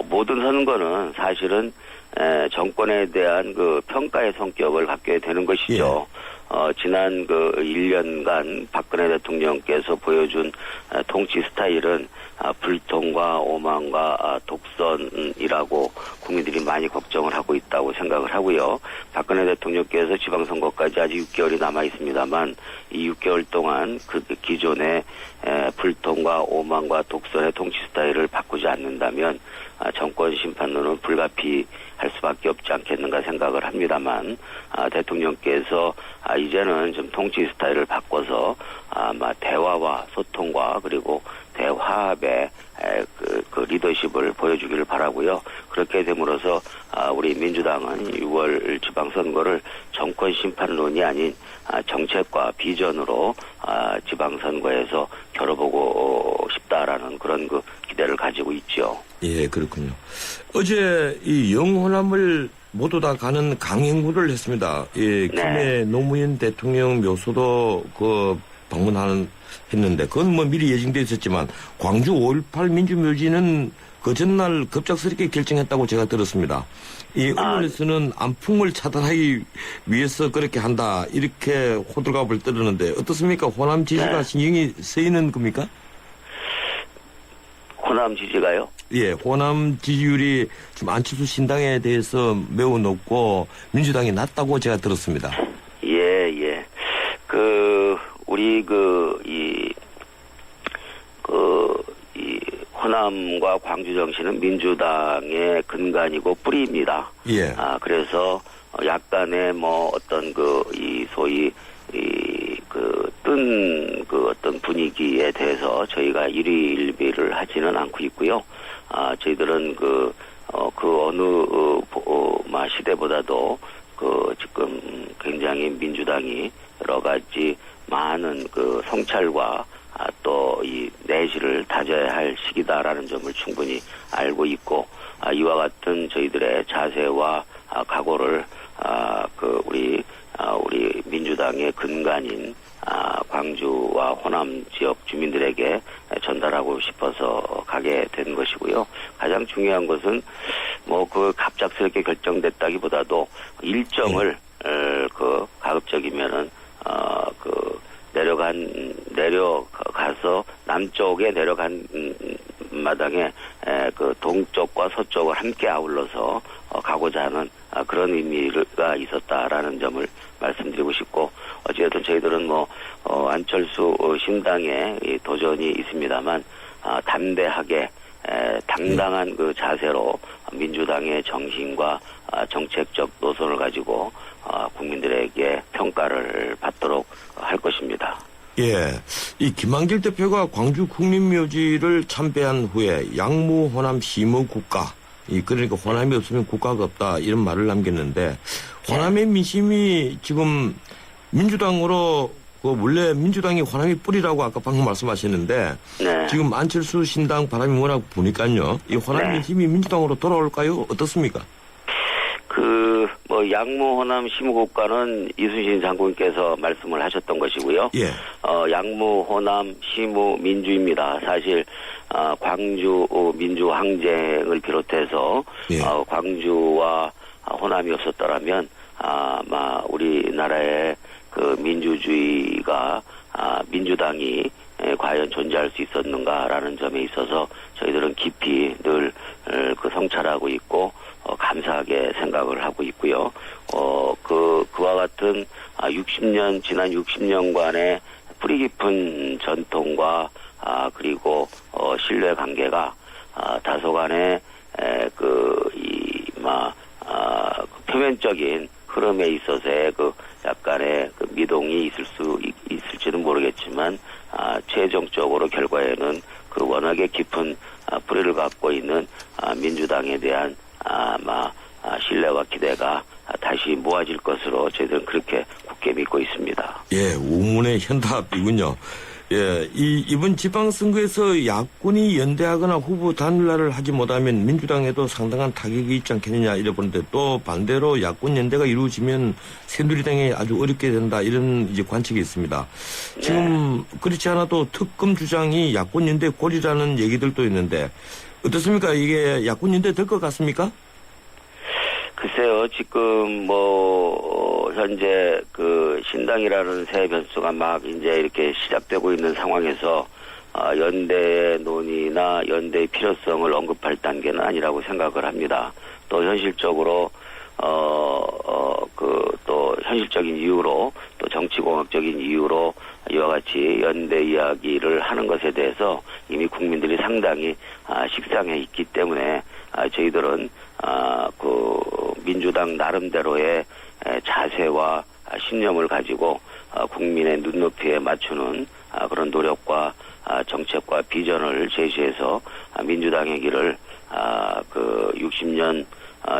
모든 선거는 사실은 정권에 대한 평가의 성격을 갖게 되는 것이죠. 지난 1년간 박근혜 대통령께서 보여준 통치 스타일은 불통과 오만과 독선이라고 국민들이 많이 걱정을 하고 있다고 생각을 하고요. 박근혜 대통령께서 지방선거까지 아직 6개월이 남아 있습니다만 이 6개월 동안 그 기존의 불통과 오만과 독선의 통치 스타일을 바꾸지 않는다면 정권 심판론은 불가피할 수밖에 없지 않겠는가 생각을 합니다만 대통령께서 이제는 좀 통치 스타일을 바꿔서 대화와 소통과 그리고 대화합의 그 리더십을 보여주기를 바라고요. 그렇게 됨으로써 우리 민주당은 6월 지방선거를 정권 심판론이 아닌 정책과 비전으로 지방선거에서 겨뤄보고 싶다라는 그런 기대를 가지고 있죠. 예, 그렇군요. 어제 이 영호남을 모두 다 가는 강행군을 했습니다. 예, 김해 노무현 대통령 묘소도 했는데 그건 미리 예정돼 있었지만 광주 5.18 민주묘지는 그 전날 급작스럽게 결정했다고 제가 들었습니다. 이 언론에서는 안풍을 차단하기 위해서 그렇게 한다 이렇게 호들갑을 떨었는데 어떻습니까? 호남 지지가 신경이 쓰이는 겁니까? 호남 지지가요? 예, 호남 지지율이 지금 안철수 신당에 대해서 매우 높고 민주당이 낮다고 제가 들었습니다. 예. 우리 호남과 광주 정신은 민주당의 근간이고 뿌리입니다. 예. 그래서 약간의 소위 어떤 분위기에 대해서 저희가 일희일비를 하지는 않고 있고요. 저희들은 어느 시대보다도 지금 굉장히 민주당이 여러 가지 많은 성찰과 또 이 내실을 다져야 할 시기다라는 점을 충분히 알고 있고 이와 같은 저희들의 자세와 각오를 우리 민주당의 근간인 광주와 호남 지역 주민들에게 전달하고 싶어서 가게 된 것이고요. 가장 중요한 것은 갑작스럽게 결정됐다기보다도 일정을 가급적이면은 내려가서 남쪽에 내려간 마당에 동쪽과 서쪽을 함께 아울러서 가고자 하는 그런 의미가 있었다라는 점을 말씀드리고 싶고 어쨌든 저희들은 안철수 신당의 이 도전이 있습니다만 담대하게 당당한 그 자세로 민주당의 정신과 정책적 노선을 가지고 국민들에게 평가를 받도록 할 것입니다. 예, 이 김한길 대표가 광주 국립묘지를 참배한 후에 양무 호남 심의 국가, 그러니까 호남이 없으면 국가가 없다 이런 말을 남겼는데 호남의 민심이 지금 민주당으로 원래 민주당이 호남이 뿌리라고 아까 방금 말씀하셨는데 네. 지금 안철수 신당 바람이 워낙 부니까요. 이 호남 민심이 민주당으로 돌아올까요? 어떻습니까? 양무 호남 시무국가는 이순신 장군께서 말씀을 하셨던 것이고요. 예. 양무 호남 시무 민주입니다. 사실 광주 민주 항쟁을 비롯해서 광주와 호남이 없었더라면 아마 우리나라의 그 민주주의가 민주당이 과연 존재할 수 있었는가라는 점에 있어서 저희들은 깊이 늘 그 성찰하고 있고 감사하게 생각을 하고 있고요. 그와 같은 지난 60년간의 뿌리 깊은 전통과 그리고 신뢰 관계가 다소간의 표면적인 흐름에 있어서의 약간의 미동이 있을지는 모르겠지만 최종적으로 결과에는 그 워낙에 깊은 뿌리를 갖고 있는 민주당에 대한 신뢰와 기대가 다시 모아질 것으로 저희들은 그렇게 굳게 믿고 있습니다. 예, 우문의 현답이군요. 예, 이번 지방선거에서 야권이 연대하거나 후보 단일화를 하지 못하면 민주당에도 상당한 타격이 있지 않겠느냐 이래보는데 또 반대로 야권 연대가 이루어지면 새누리당이 아주 어렵게 된다 이런 이제 관측이 있습니다. 지금 그렇지 않아도 특검 주장이 야권 연대 골이라는 얘기들도 있는데 어떻습니까? 이게 야권 연대 될 것 같습니까? 글쎄요, 지금 현재 신당이라는 새 변수가 막 이제 이렇게 시작되고 있는 상황에서 연대 논의나 연대의 필요성을 언급할 단계는 아니라고 생각을 합니다. 또 현실적으로 또 현실적인 이유로 또 정치공학적인 이유로 이와 같이 연대 이야기를 하는 것에 대해서 이미 국민들이 상당히 식상해 있기 때문에 저희들은 민주당 나름대로의 자세와 신념을 가지고 국민의 눈높이에 맞추는 그런 노력과 정책과 비전을 제시해서 민주당의 길을 60년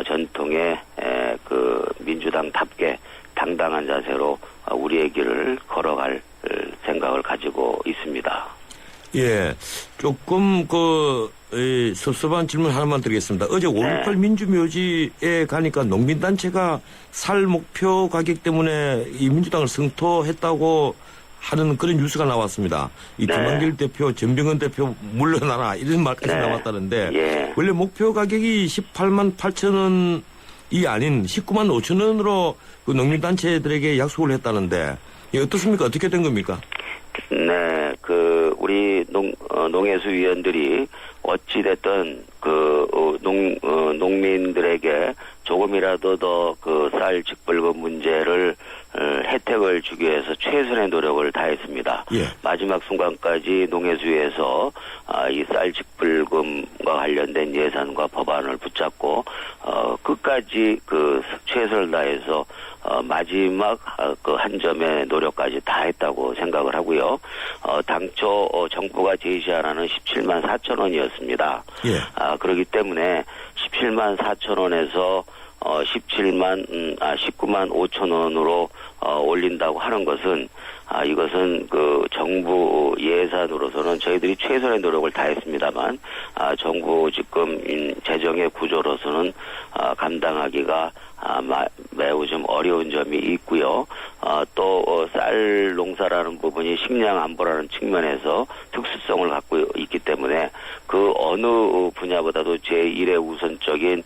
전통의 민주당답게 당당한 자세로 우리의 길을 걸어갈 생각을 가지고 있습니다. 예, 조금 섭섭한 질문 하나만 드리겠습니다. 어제 5.18 민주묘지에 가니까 농민단체가 살 목표 가격 때문에 이 민주당을 성토했다고 하는 그런 뉴스가 나왔습니다. 김한길 대표, 전병헌 대표 물러나라 이런 말까지 나왔다는데 원래 목표 가격이 18만 8천 원이 아닌 19만 5천 원으로 그 농민단체들에게 약속을 했다는데 어떻습니까? 어떻게 된 겁니까? 네, 우리 농해수 위원들이 어찌됐든 농민들에게 조금이라도 더 쌀 직불금 문제를 혜택을 주기 위해서 최선의 노력을 다했습니다. 마지막 순간까지 농해수에서 이 쌀 직불금과 관련된 예산과 법안을 붙잡고 끝까지 최선을 다해서 마지막 한 점의 노력까지 다 했다고 생각을 하고요. 당초 정부가 제시하라는 17만 4천 원이었습니다. 그렇기 때문에 17만 4천 원에서 19만 5천 원으로 올린다고 하는 것은 이것은 정부 예산으로서는 저희들이 최선의 노력을 다했습니다만 정부 지금 재정의 구조로서는 감당하기가 매우 좀 어려운 점이 있고요. 또 쌀 농사라는 부분이 식량 안보라는 측면에서 특수성을 갖고 있기 때문에 그 어느 분야보다도 제1의 우선적인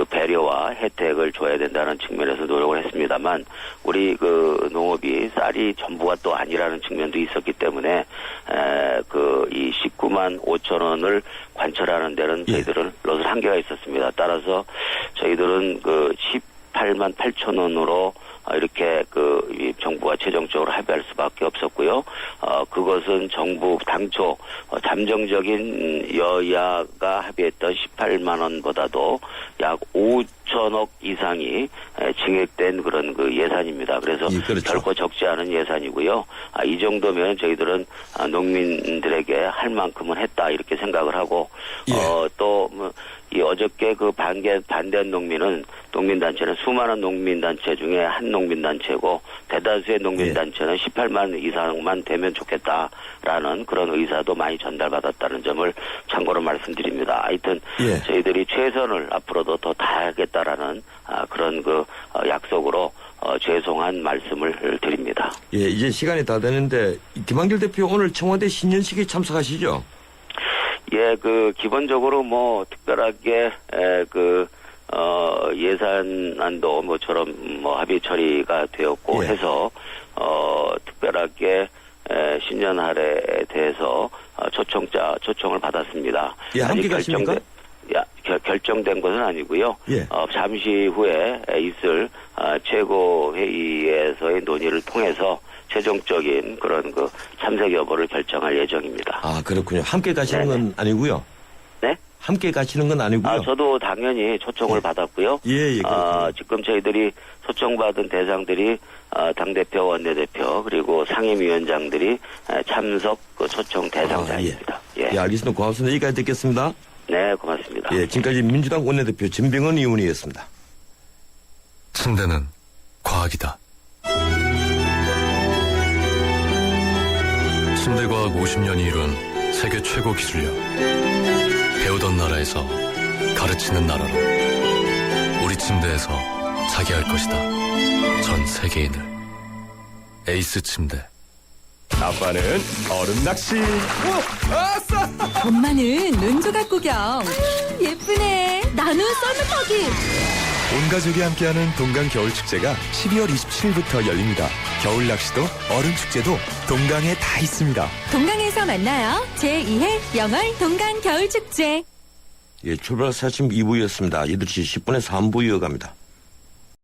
배려와 혜택을 줘야 된다는 측면에서 노력을 했습니다만 우리 농업이 쌀이 전부가 또 아니라는 측면도 있었기 때문에 이 19만 5천 원을 관철하는 데는 저희들은 한계가 있었습니다. 따라서 저희들은 18만 8천 원으로 이렇게 이 정부가 최종적으로 합의할 수밖에 없었고요. 그것은 정부 당초 잠정적인 여야가 합의했던 18만 원보다도 약 5천억 이상이 증액된 그런 예산입니다. 그래서 그렇죠. 결코 적지 않은 예산이고요. 이 정도면 저희들은 농민들에게 할 만큼은 했다 이렇게 생각을 하고 또 어저께 반대한 농민단체는 수많은 농민단체 중에 한 농민단체고 대다수의 농민단체는 18만 이상만 되면 좋겠다라는 그런 의사도 많이 전달받았다는 점을 참고로 말씀드립니다. 하여튼 저희들이 최선을 앞으로도 더 다하겠다라는 그런 약속으로 죄송한 말씀을 드립니다. 이제 시간이 다 되는데 김한길 대표 오늘 청와대 신년식에 참석하시죠? 기본적으로 특별하게 예산안도 모처럼 합의 처리가 되었고 해서 특별하게 신년 할애에 대해서 초청을 받았습니다. 함께 가십니까? 결정된 것은 아니고요. 잠시 후에 있을 최고회의에서의 논의를 통해서 최종적인 그런 참석 여부를 결정할 예정입니다. 그렇군요. 함께 가시는 건 아니고요. 네? 함께 가시는 건 아니고요. 저도 당연히 초청을 받았고요. 지금 저희들이 초청받은 대상들이 당대표, 원내대표 그리고 상임위원장들이 참석 초청 대상자입니다. 알겠습니다. 고맙습니다. 여기까지 듣겠습니다. 네, 고맙습니다. 지금까지 민주당 원내대표 진병헌 의원이었습니다. 침대는 과학이다. 침대과학 50년이 이룬 세계 최고 기술력. 배우던 나라에서 가르치는 나라로. 우리 침대에서 자기 할 것이다. 전 세계인을. 에이스 침대. 아빠는 얼음 낚시. 엄마는 눈조각 구경. 예쁘네. 나는 썰매 타기. 온 가족이 함께하는 동강 겨울축제가 12월 27일부터 열립니다. 겨울 낚시도 얼음 축제도 동강에 다 있습니다. 동강에서 만나요. 제2회 영월 동강 겨울축제. 출발 사심 2부였습니다. 8시 10분에 3부 이어갑니다.